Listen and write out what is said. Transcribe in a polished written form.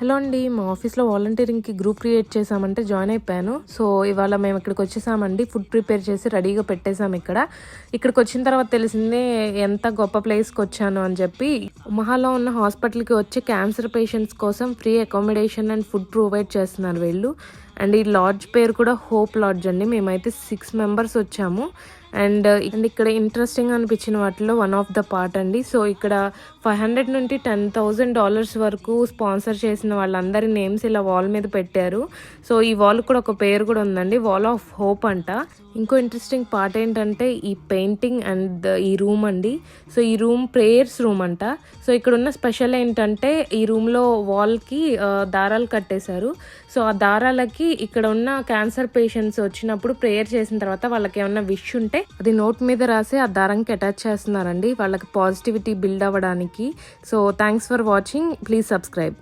Hello అండి, మా ఆఫీస్లో వాలంటీరింగ్కి గ్రూప్ క్రియేట్ చేసామంటే జాయిన్ అయిపోయాను. సో ఇవాళ మేము ఇక్కడికి వచ్చేసామండి. ఫుడ్ ప్రిపేర్ చేసి రెడీగా పెట్టేసాము. ఇక్కడికి వచ్చిన తర్వాత తెలిసిందే ఎంత గొప్ప ప్లేస్కి వచ్చాను అని చెప్పి. మహాలో ఉన్న హాస్పిటల్కి వచ్చి క్యాన్సర్ పేషెంట్స్ కోసం free accommodation and food provide చేస్తున్నారు వీళ్ళు. అండ్ ఈ లాడ్జ్ పేరు కూడా హోప్ లాడ్జ్ అండి. మేమైతే 6 మెంబర్స్ వచ్చాము. అండ్ ఇక్కడ ఇంట్రెస్టింగ్ అనిపించిన వాటిలో వన్ ఆఫ్ ద పార్ట్ అండి. సో ఇక్కడ 500 నుండి $10,000 వరకు స్పాన్సర్ చేసిన వాళ్ళందరి నేమ్స్ ఇలా వాల్ మీద పెట్టారు. సో ఈ వాల్ కూడా ఒక పేరు కూడా ఉందండి, వాల్ ఆఫ్ హోప్ అంట. ఇంకో ఇంట్రెస్టింగ్ పార్ట్ ఏంటంటే ఈ పెయింటింగ్ అండ్ ఈ రూమ్ అండి. సో ఈ రూమ్ ప్రేయర్స్ రూమ్ అంట. సో ఇక్కడ ఉన్న స్పెషల్ ఏంటంటే ఈ రూమ్లో వాల్కి దారాలు కట్టేశారు. సో ఆ దారాలకి ఇక్కడ ఉన్న క్యాన్సర్ పేషెంట్స్ వచ్చినప్పుడు ప్రేయర్ చేసిన తర్వాత వాళ్ళకి ఏమన్నా విష్ ఉంటే అది నోట్ మీద రాసి ఆ దారంకి అటాచ్ చేస్తున్నారండి, వాళ్ళకి పాజిటివిటీ బిల్డ్ అవ్వడానికి. So thanks for watching, please subscribe.